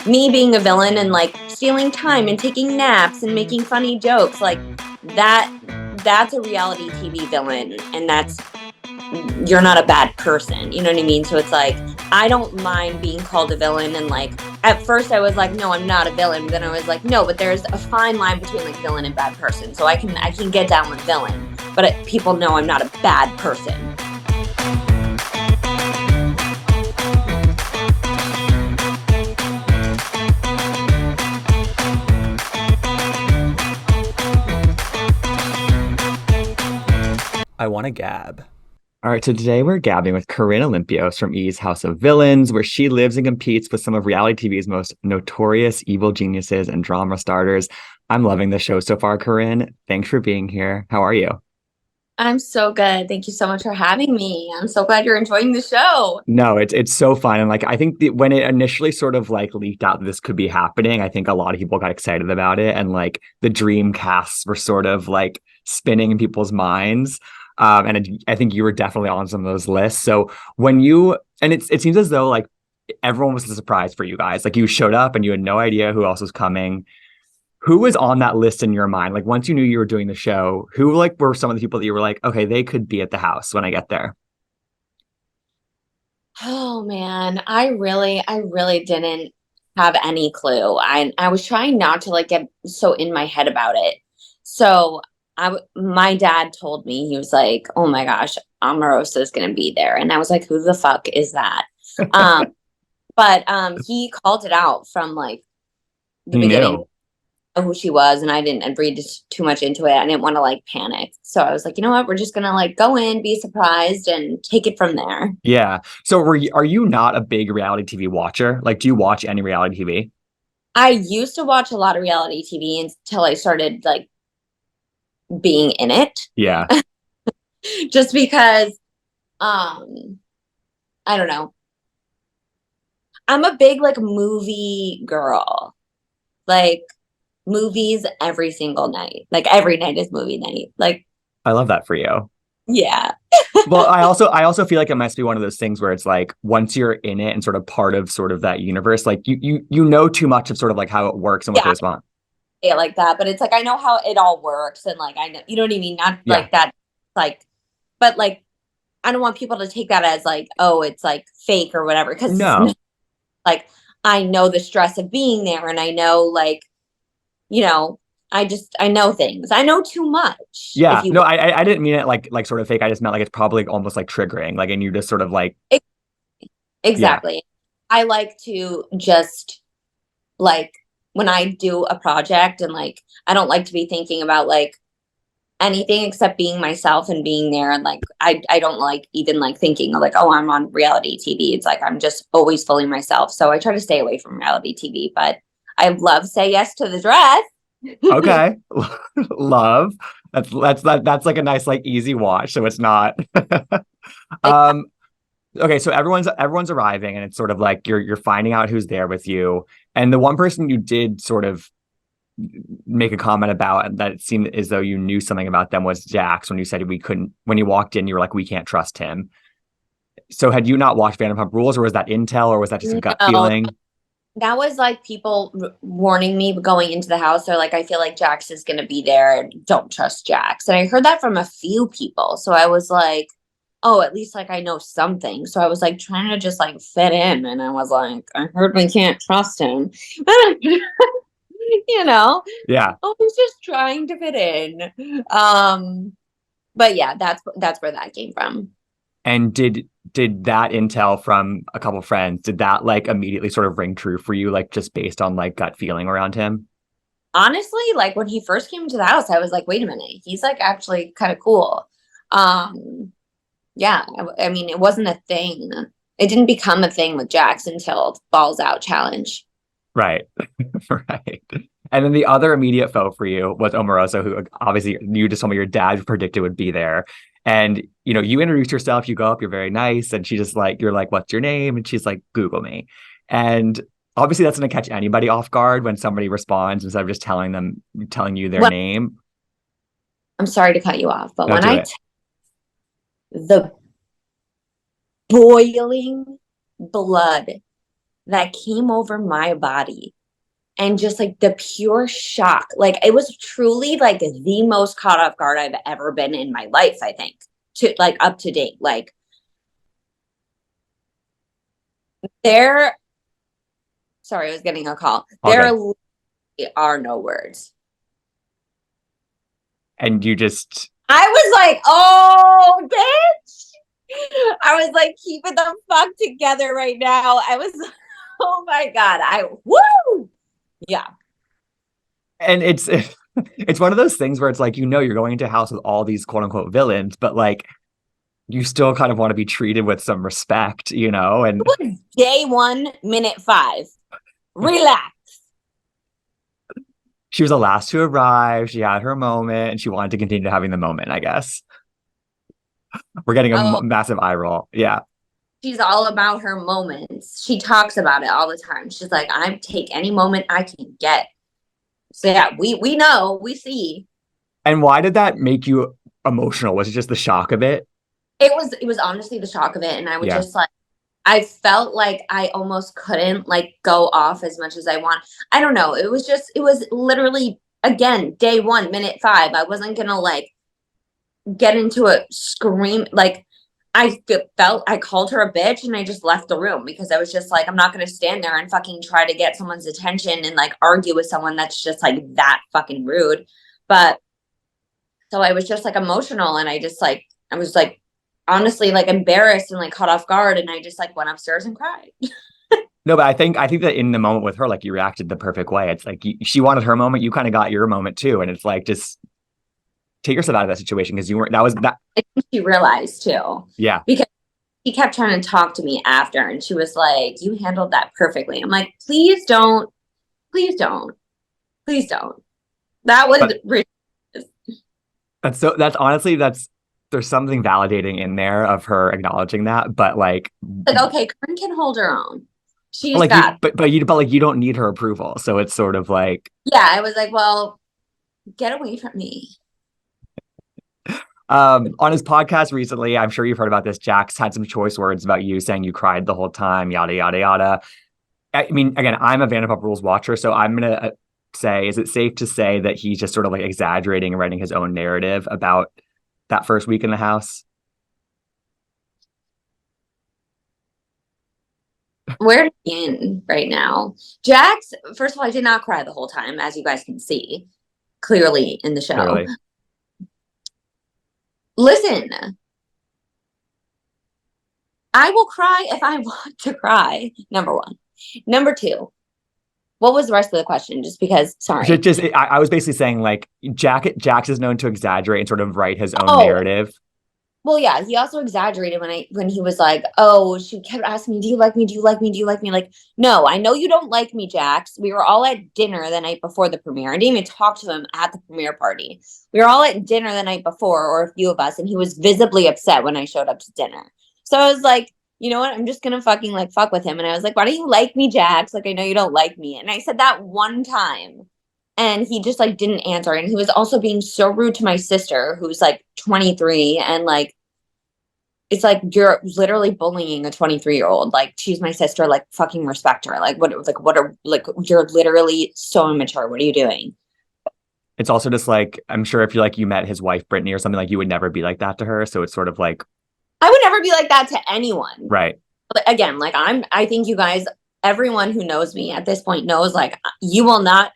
me being a villain and like stealing time and taking naps and making funny jokes, like that's a reality TV villain, and that's you're not a bad person, you know what I mean? So it's like I don't mind being called a villain, and like at first I was like, no, I'm not a villain. Then I was like, no, but there's a fine line between like villain and bad person. So I can get down with villain, but people know I'm not a bad person. I want to gab. All right, so today we're gabbing with Corinne Olympios from E's House of Villains, where she lives and competes with some of reality TV's most notorious evil geniuses and drama starters. I'm loving the show so far, Corinne. Thanks for being here. How are you? I'm so good. Thank you so much for having me. I'm so glad you're enjoying the show. No, it's so fun. And like I think when it initially sort of like leaked out that this could be happening, I think a lot of people got excited about it. And like the dream casts were sort of like spinning in people's minds. I think you were definitely on some of those lists. So when you and it seems as though like everyone was a surprise for you guys. Like you showed up and you had no idea who else was coming. Who was on that list in your mind? Like once you knew you were doing the show, who like were some of the people that you were like, okay, they could be at the house when I get there? Oh man, I really didn't have any clue. I was trying not to like get so in my head about it. So my dad told me, he was like, "Oh my gosh, Omarosa is going to be there," and I was like, "Who the fuck is that?" Um, but he called it out from like the He beginning knew. of who she was, and I didn't read too much into it. I didn't want to like panic, so I was like, you know what, we're just gonna like go in, be surprised, and take it from there. Yeah. So are you not a big reality TV watcher? Like, do you watch any reality TV? I used to watch a lot of reality TV until I started like being in it, Yeah. just because um I don't know. I'm a big like movie girl. Like movies every single night. Like every night is movie night. Like I love that for you. yeah. Well, I also feel like it must be one of those things where it's like once you're in it and sort of part of sort of that universe, like you know too much of sort of like how it works and what Yeah, goes on. it like that, but it's like I know how it all works, and like I know, you know what I mean? Not Yeah. like that like, but like I don't want people to take that as like, oh, it's like fake or whatever, because it's not. No. Like I know the stress of being there, and I know like, you know, I know things. I know too much, if Yeah. you No, will. I didn't mean it like sort of fake. I just meant like it's probably almost like triggering. Like and you just sort of like yeah. Exactly. I like to just like when I do a project, and like I don't like to be thinking about like anything except being myself and being there, and like I don't like even like thinking of like, oh, I'm on reality TV. It's like I'm just always fully myself. So I try to stay away from reality TV, but I love Say Yes to the Dress. Okay. Love. That's like a nice like easy watch. So it's not. Um okay, so everyone's arriving and it's sort of like you're finding out who's there with you. And the one person you did sort of make a comment about and that it seemed as though you knew something about them was Jax when you said we couldn't when you walked in, you were like, we can't trust him. So had you not watched Vanderpump Rules or was that intel or was that just a gut No, feeling? that was like people warning me going into the house. They're like, I feel like Jax is going to be there. Don't trust Jax. And I heard that from a few people. So I was like, oh, at least like I know something. So I was like trying to just like fit in. And I was like, I heard we can't trust him. You know, Yeah. I was just trying to fit in. But yeah, that's where that came from. And did that intel from a couple friends, did that like immediately sort of ring true for you, like just based on like gut feeling around him? Honestly, like when he first came to the house, I was like, wait a minute, he's like actually kind of cool. Um, yeah, I mean, it wasn't a thing. It didn't become a thing with Jax until Balls Out Challenge. Right. Right. And then the other immediate foe for you was Omarosa, who obviously you just told me your dad predicted would be there. And you introduce yourself, you go up, you're very nice, and she just like, you're like, what's your name? And she's like, Google me. And obviously that's gonna catch anybody off guard when somebody responds instead of just telling you their Well, name. I'm sorry to cut you off, but No, when do it. the boiling blood that came over my body. And just like the pure shock. Like it was truly like the most caught off guard I've ever been in my life, I think. To like up to date. Like there sorry, I was getting a call. There are no words. And you just I was like, oh bitch. I was like, keep it the fuck together right now. I was oh my God. Woo! Yeah. and it's one of those things where it's like, you're going into a house with all these quote unquote villains, but like you still kind of want to be treated with some respect, and It was day 1, minute 5. Relax. she was the last to arrive. She had her moment and she wanted to continue having the moment, I guess. We're getting a Oh, massive eye roll. Yeah. she's all about her moments. She talks about it all the time. She's like, I take any moment I can get. So yeah, we know, we see. And why did that make you emotional? Was it just the shock of it? It was honestly the shock of it. And I would Yeah. just like, I felt like I almost couldn't like go off as much as I want. I don't know. It was literally again, day 1, minute 5. I wasn't gonna like get into a scream. Like I called her a bitch and I just left the room because I was just like, I'm not going to stand there and fucking try to get someone's attention and like argue with someone that's just like that fucking rude. But so I was just like emotional and I was like honestly like embarrassed and like caught off guard. And I just like went upstairs and cried. No, but I think that in the moment with her, like you reacted the perfect way. It's like she wanted her moment, you kind of got your moment too, and it's like just take yourself out of that situation because you weren't. That was that. I think she realized too. Yeah. Because she kept trying to talk to me after and she was like, you handled that perfectly. I'm like, please don't, please don't, please don't. That was But that's honestly there's something validating in there of her acknowledging that, but like okay, Corinne can hold her own. She's like you got but like you don't need her approval. So it's sort of like yeah, I was like, well, get away from me. on his podcast recently, I'm sure you've heard about this. Jax had some choice words about you, saying you cried the whole time, yada yada yada. I mean, again, I'm a Vanderpump Rules watcher, so I'm gonna say, is it safe to say that he's just sort of like exaggerating and writing his own narrative about that first week in the house? We're in right now. Jax, first of all, I did not cry the whole time, as you guys can see clearly in the show. Clearly. Listen, I will cry if I want to cry. Number 1. Number 2, what was the rest of the question? Just because, sorry. I was basically saying like Jax is known to exaggerate and sort of write his own Oh, narrative. well, yeah, he also exaggerated when he was like, "Oh, she kept asking me, do you like me? Do you like me? Do you like me?" Like, no, I know you don't like me, Jax. We were all at dinner the night before the premiere. I didn't even talk to him at the premiere party. We were all at dinner the night before, or a few of us, and he was visibly upset when I showed up to dinner. So I was like, you know what? I'm just gonna fucking like fuck with him. And I was like, "Why don't you like me, Jax? Like, I know you don't like me." And I said that one time. And he just like didn't answer. And he was also being so rude to my sister, who's like 23, and like it's like you're literally bullying a 23-year-old. Like she's my sister, like fucking respect her. Like what are like you're literally so immature. What are you doing? It's also just like, I'm sure if you met his wife Brittany or something, like you would never be like that to her. So it's sort of like, I would never be like that to anyone. right. But again, like I think you guys, everyone who knows me at this point knows like you will not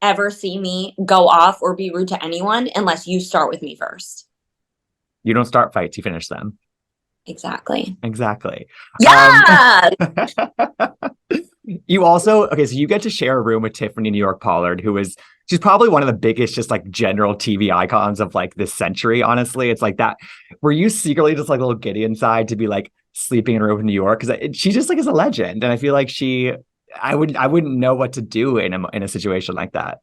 ever see me go off or be rude to anyone unless you start with me first. You don't start fights, you finish them. Exactly. Yeah. Yeah. You also, okay, so you get to share a room with Tiffany New York Pollard, she's probably one of the biggest, just like general TV icons of like this century, honestly. It's like that. Were you secretly just like a little giddy inside to be like sleeping in a room in New York? Because she just like is a legend. And I feel like I wouldn't know what to do in a situation like that.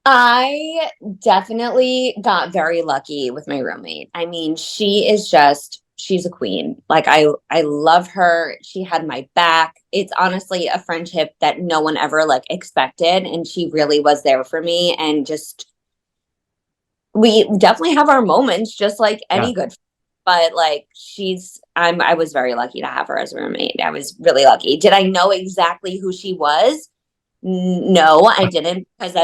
I definitely got very lucky with my roommate. I mean, she's a queen. Like I love her. She had my back. It's honestly a friendship that no one ever like expected, and she really was there for me, and just we definitely have our moments just like Yeah. any good friend. but like I was very lucky to have her as a roommate. I was really lucky. Did I know exactly who she was? No, I didn't, because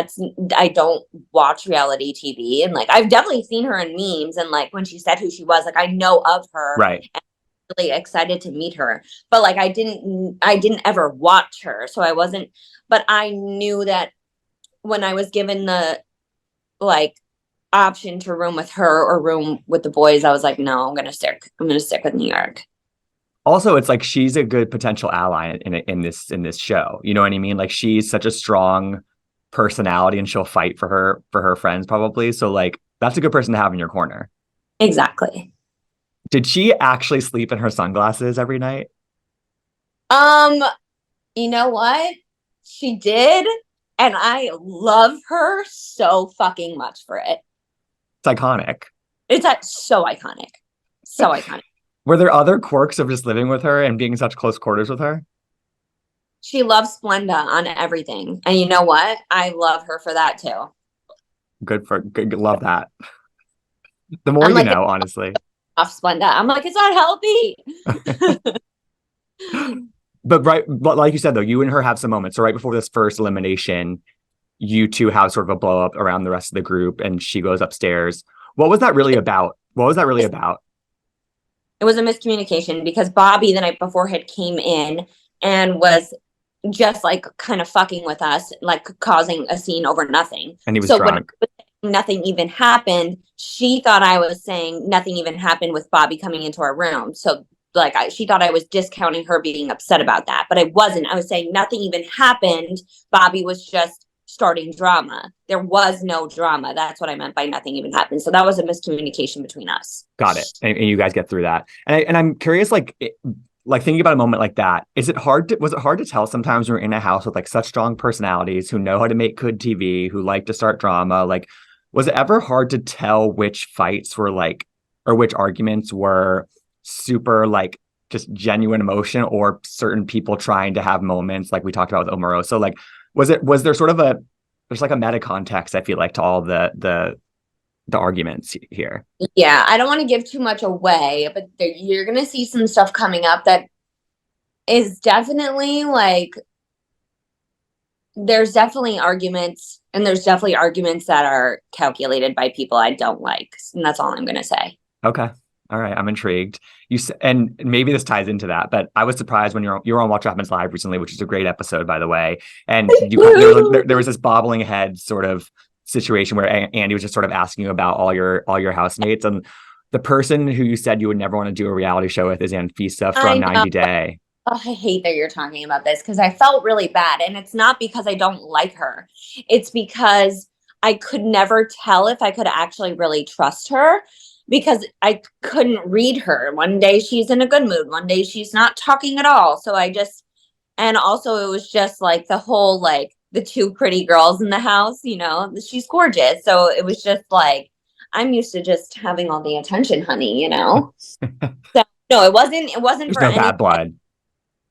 I don't watch reality TV, and like I've definitely seen her in memes, and like when she said who she was, like I know of her, Right. and I'm really excited to meet her. But like I didn't ever watch her, so I wasn't. But I knew that when I was given the like option to room with her or room with the boys, I was like, no, I'm gonna stick with New York. Also, it's like she's a good potential ally in this show. You know what I mean? Like she's such a strong personality, and she'll fight for her friends probably. So like that's a good person to have in your corner. Exactly. Did she actually sleep in her sunglasses every night? Um, you know what? She did, and I love her so fucking much for it. It's iconic. It's like so iconic. So iconic. Were there other quirks of just living with her and being in such close quarters with her? She loves Splenda on everything. And you know what? I love her for that too. Good, love that. The more I'm you like, know, honestly. off Splenda. I'm like, it's not healthy. But like you said though, you and her have some moments. So right before this first elimination, you two have sort of a blow up around the rest of the group, and she goes upstairs. What was that really about? What was that really about? It was a miscommunication because Bobby the night before had came in and was just like kind of fucking with us, like causing a scene over nothing. And he was So drunk. when nothing even happened, she thought I was saying nothing even happened with Bobby coming into our room. So like she thought I was discounting her being upset about that, but I wasn't. I was saying nothing even happened. Bobby was just starting drama. There was no drama. That's what I meant by nothing even happened. So that was a miscommunication between us. Got it. And you guys get through that. And I'm curious, like thinking about a moment like that, was it hard to tell sometimes when you're in a house with like such strong personalities who know how to make good TV, who like to start drama? Like, was it ever hard to tell which fights were like, or which arguments were super like just genuine emotion, or certain people trying to have moments like we talked about with Omarosa? Like, was there sort of there's like a meta context, I feel like, to all the arguments here? Yeah, I don't want to give too much away, but you're going to see some stuff coming up that is definitely like, there's definitely arguments, and there's definitely arguments that are calculated by people I don't like. And that's all I'm going to say. Okay. All right. I'm intrigued. And maybe this ties into that, but I was surprised when you were on Watch What Happens Live recently, which is a great episode, by the way. And there was this bobbling head sort of situation where Andy was just sort of asking you about all your housemates, and the person who you said you would never want to do a reality show with is Anfisa from 90 Day. Oh, I hate that you're talking about this because I felt really bad. And it's not because I don't like her. It's because I could never tell if I could actually really trust her, because I couldn't read her. One day she's in a good mood. One day she's not talking at all. So and also it was just like the whole, like the two pretty girls in the house, she's gorgeous. So it was just like, I'm used to just having all the attention, honey, So no, it wasn't There's for no any bad blood.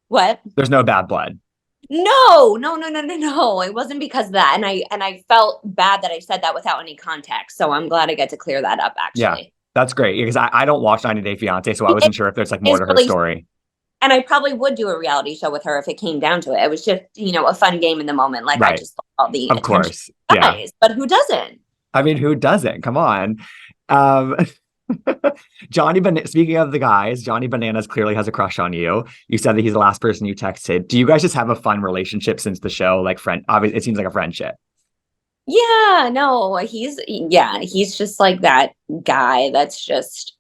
What? There's no bad blood. No. It wasn't because of that. And I felt bad that I said that without any context. So I'm glad I get to clear that up, actually. Yeah, that's great, because I don't watch 90 Day Fiance, so I wasn't sure if there's like more to her story. And I probably would do a reality show with her if it came down to it. It was just, a fun game in the moment. Like, right. I just all the of course. Guys, yeah. But who doesn't? I mean, who doesn't? Come on. Speaking of the guys, Johnny Bananas clearly has a crush on you. You said that he's the last person you texted. Do you guys just have a fun relationship since the show? Like, obviously, it seems like a friendship. Yeah, no, he's just like that guy that's just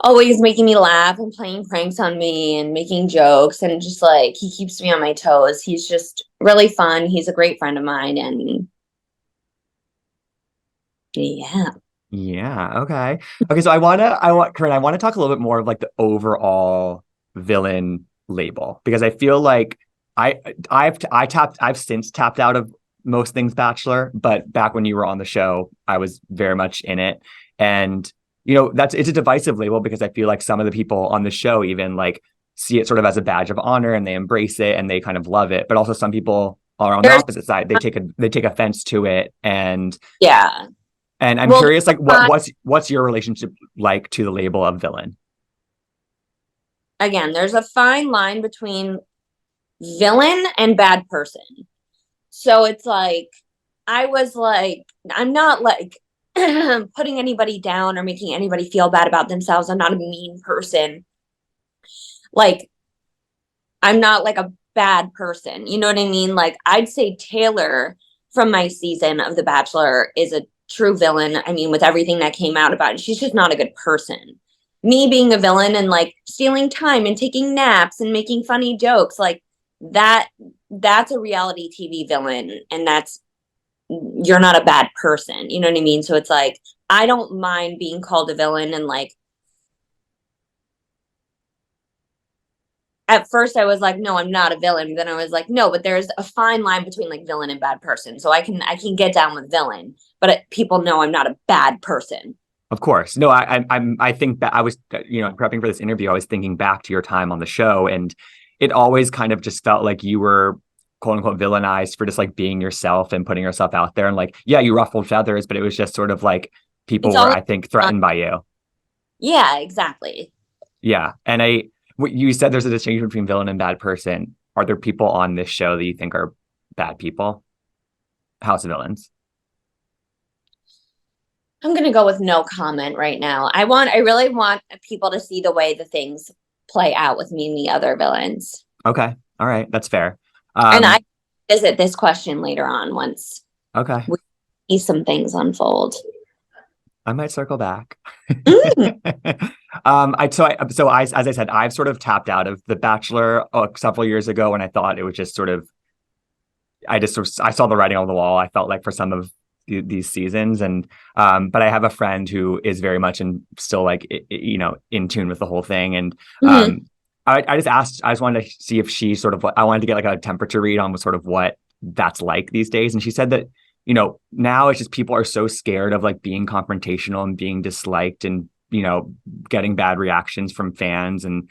always making me laugh and playing pranks on me and making jokes, and just like he keeps me on my toes. He's just really fun. He's a great friend of mine, and yeah. Yeah. Okay. So Corinne, I want to talk a little bit more of like the overall villain label, because I feel like I've since tapped out of most things Bachelor, but back when you were on the show, I was very much in it. And it's a divisive label, because I feel like some of the people on the show even like see it sort of as a badge of honor, and they embrace it and they kind of love it. But also some people are on the opposite side. They take offense to it, and yeah. And I'm Well, curious, like, what's your relationship like to the label of villain? again, there's a fine line between villain and bad person. So it's like, I was like, I'm not like putting anybody down or making anybody feel bad about themselves. I'm not a mean person. Like, I'm not like a bad person. You know what I mean? Like, I'd say Taylor from my season of The Bachelor is a true villain. I mean, with everything that came out about it, she's just not a good person. Me being a villain and like stealing time and taking naps and making funny jokes, like that, that's a reality TV villain. And that's, you're not a bad person. You know what I mean? So it's like, I don't mind being called a villain. And like, at first I was like, no, I'm not a villain. Then I was like, no, but there's a fine line between like villain and bad person. So I can get down with villain, but people know I'm not a bad person. Of course. No, I think that I was, prepping for this interview, I was thinking back to your time on the show, and it always kind of just felt like you were quote unquote villainized for just like being yourself and putting yourself out there. And like, yeah, you ruffled feathers, but it was just sort of like people It's were, always I think, threatened by you. yeah, exactly. Yeah. And what you said there's a distinction between villain and bad person. Are there people on this show that you think are bad people? House of Villains. I'm gonna go with no comment right now. I really want people to see the way the things play out with me and the other villains. Okay. All right. That's fair. And I visit this question later on once Okay. we see some things unfold. I might circle back. Mm. As I said, I've sort of tapped out of The Bachelor several years ago when I thought it was just sort of, I saw the writing on the wall. I felt like for some of these seasons, and but I have a friend who is very much still like in tune with the whole thing, and Mm-hmm. I just wanted to see if she sort of, I wanted to get like a temperature read on sort of what that's like these days, and she said that now it's just people are so scared of like being confrontational and being disliked and getting bad reactions from fans, and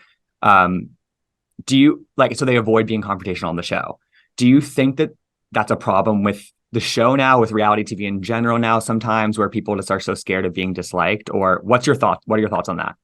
do you like, so they avoid being confrontational on the show. Do you think that that's a problem with the show now, with reality TV in general now, sometimes, where people just are so scared of being disliked? Or what are your thoughts on that?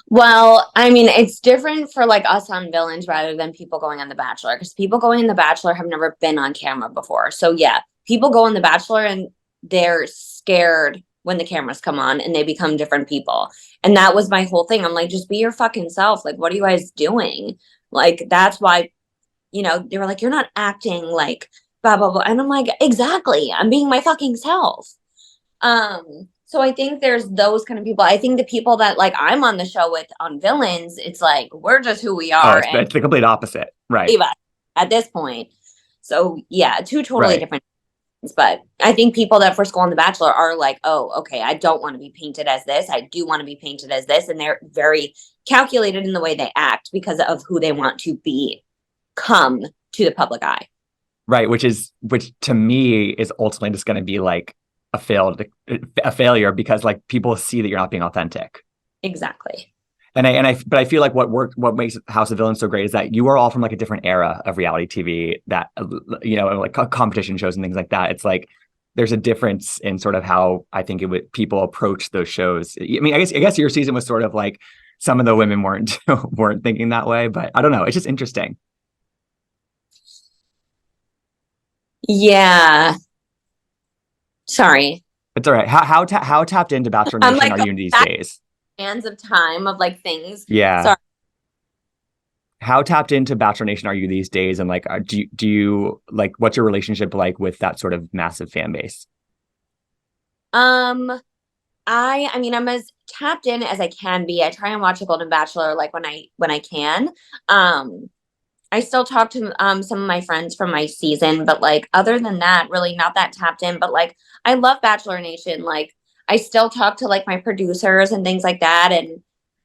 Well, I mean, it's different for like us on Villains rather than people going on The Bachelor, because people going on The Bachelor have never been on camera before. So yeah, people go on The Bachelor and they're scared when the cameras come on and they become different people. And that was my whole thing. I'm like, just be your fucking self. Like, what are you guys doing? Like, that's why, they were like, you're not acting like blah blah blah. And I'm like, exactly. I'm being my fucking self. So I think there's those kind of people. I think the people that like I'm on the show with on Villains, it's like we're just who we Oh, are and it's the complete opposite, right? leave us at this point. So yeah, two totally Right. different things. But I think people that first go on The Bachelor are like, oh, okay, I don't want to be painted as this. I do want to be painted as this. And they're very calculated in the way they act because of who they want to be come to the public eye. Right, which to me is ultimately just going to be like a failure, because like people see that you're not being authentic. Exactly. But I feel like what makes House of Villains so great is that you are all from like a different era of reality TV, that like competition shows and things like that. It's like there's a difference in sort of how I think people approach those shows. I mean, I guess your season was sort of like some of the women weren't thinking that way, but I don't know. It's just interesting. Yeah. Sorry. It's all right. How tapped into Bachelor I'm Nation like are going you these back days? spans of time of like things. Yeah. Sorry. How tapped into Bachelor Nation are you these days? And like, do you like, what's your relationship like with that sort of massive fan base? Um, I mean, I'm as tapped in as I can be. I try and watch a Golden Bachelor like when I can. Um, I still talk to some of my friends from my season, but like other than that, really not that tapped in. But like I love Bachelor Nation. Like I still talk to like my producers and things like that. And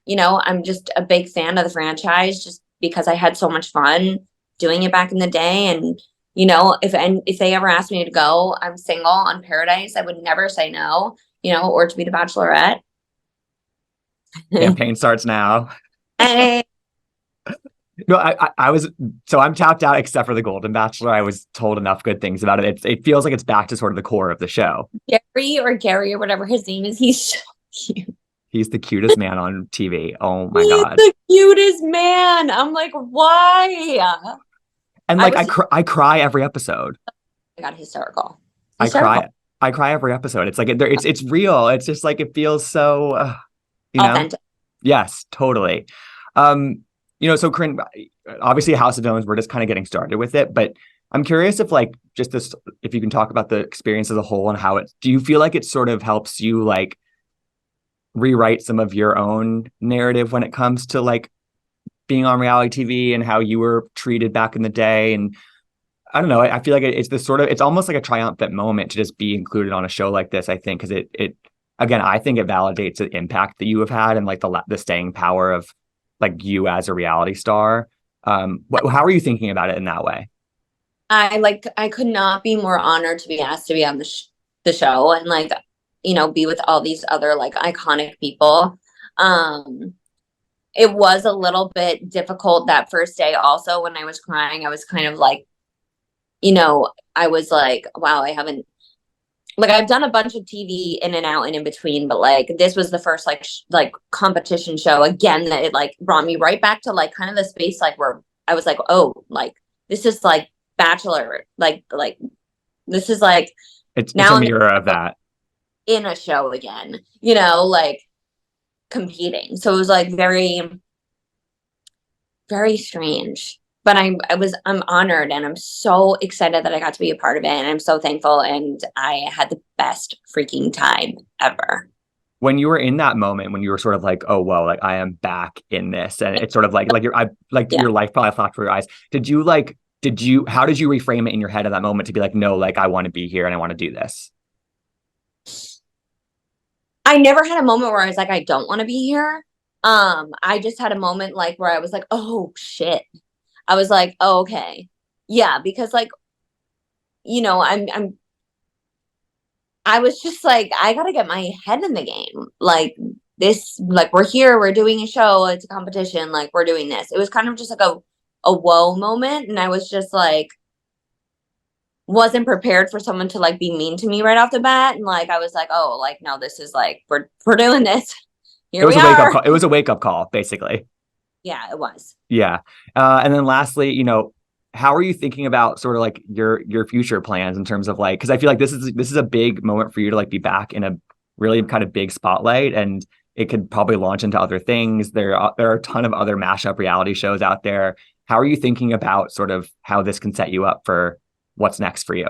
I'm just a big fan of the franchise just because I had so much fun doing it back in the day. And if they ever asked me to go, I'm single on Paradise, I would never say no, or to be the Bachelorette. Campaign starts now. Hey, No, I was so I'm tapped out except for the Golden Bachelor. I was told enough good things about it. It feels like it's back to sort of the core of the show. Gary or whatever his name is. He's so cute. He's the cutest man on TV. Oh my He's God. the cutest man. I'm like, why? And I like was I cry every episode. I got hysterical. I Hysterical. cry I cry every episode. It's like it's real. It's just like it feels so you know. Authentic. Yes, totally. Um, so Corinne, obviously House of Villains, we're just kind of getting started with it, but I'm curious if like just this, if you can talk about the experience as a whole and how do you feel like it sort of helps you like rewrite some of your own narrative when it comes to like being on reality TV and how you were treated back in the day? And I don't know, I feel like it's this sort of, it's almost like a triumphant moment to just be included on a show like this, I think, because it again, I think it validates the impact that you have had and like the staying power of like you as a reality star. How are you thinking about it in that way? I could not be more honored to be asked to be on the show and like, be with all these other like iconic people. It was a little bit difficult that first day also when I was crying. I was kind of like, I was like, wow, I haven't like I've done a bunch of TV in and out and in between, but like this was the first like competition show again that it like brought me right back to like kind of the space like where I was like, oh, like this is like Bachelor, like this is like It's now a I'm mirror of that. in a show again, like competing. So it was like very, very strange. But I'm honored and I'm so excited that I got to be a part of it. And I'm so thankful. And I had the best freaking time ever. When you were in that moment, when you were sort of like, oh well, like I am back in this, and it's sort of like Yeah. your life probably flashed before your eyes. How did you reframe it in your head at that moment to be like, no, like I want to be here and I want to do this? I never had a moment where I was like, I don't want to be here. I just had a moment like where I was like, oh shit. I was like, oh, okay. Yeah, because like, I was just like, I gotta get my head in the game. Like this, like we're here, we're doing a show, it's a competition, like we're doing this. It was kind of just like a whoa moment. And I was just like, wasn't prepared for someone to like be mean to me right off the bat. And like I was like, oh, like no, this is like we're doing this. It Here was we a wake up are. call. It was a wake up call, basically. Yeah, it was. Yeah. And then lastly, how are you thinking about sort of like your future plans in terms of like, because I feel like this is a big moment for you to like be back in a really kind of big spotlight, and it could probably launch into other things. There are a ton of other mashup reality shows out there. How are you thinking about sort of how this can set you up for what's next for you?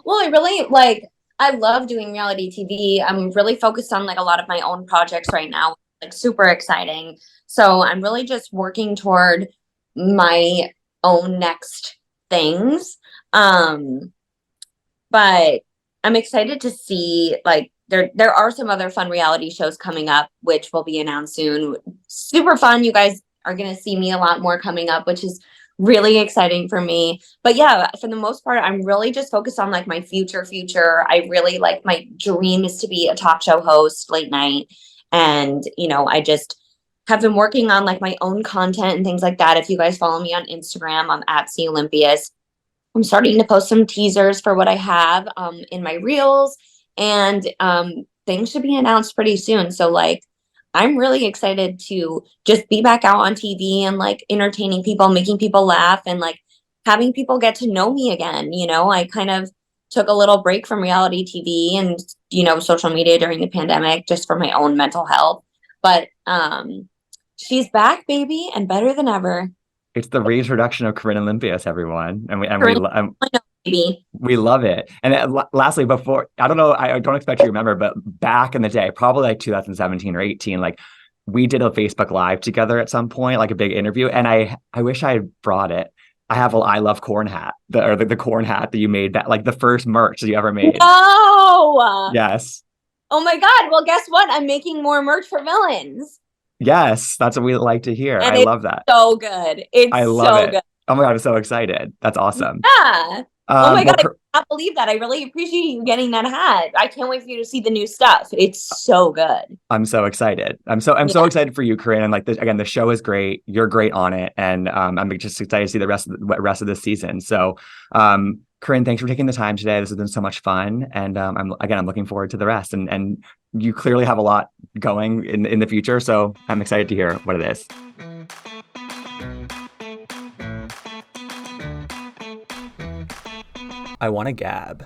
Well, I really like I love doing reality TV. I'm really focused on like a lot of my own projects right now, like super exciting. So I'm really just working toward my own next things. Um, but I'm excited to see like there are some other fun reality shows coming up, which will be announced soon. Super fun. You guys are gonna see me a lot more coming up, which is really exciting for me. But yeah, for the most part, I'm really just focused on like my future. I really like my dream is to be a talk show host late night. And I just have been working on like my own content and things like that. If you guys follow me on Instagram, I'm at C Olympios. I'm starting to post some teasers for what I have in my reels, and things should be announced pretty soon. So like, I'm really excited to just be back out on TV and like entertaining people, making people laugh, and like having people get to know me again. I kind of took a little break from reality TV and social media during the pandemic just for my own mental health. But she's back, baby, and better than ever. It's the reintroduction of Corinne Olympios, everyone, Currently, baby. we love it. And lastly, before, I don't know, I don't expect you to remember, but back in the day, probably like 2017 or 18, like we did a Facebook Live together at some point, like a big interview. And I wish I had brought it. I have a I love corn hat, the corn hat that you made, that like the first merch that you ever made. No. Yes. Oh my God. Well, guess what? I'm making more merch for villains. Yes. That's what we like to hear. And I it's love that. so good. I It's love so it. good. Oh my God, I'm so excited. That's awesome. Yeah. Oh my Well, God, I cannot believe that. I really appreciate you getting that hat. I can't wait for you to see the new stuff. It's so good. I'm so excited. I'm so Yeah. excited for you, Corinne. And like again, the show is great. You're great on it, and I'm just excited to see the rest of this season. So, Corinne, thanks for taking the time today. This has been so much fun, and I'm looking forward to the rest. And you clearly have a lot going in the future, so I'm excited to hear what it is. I want to gab.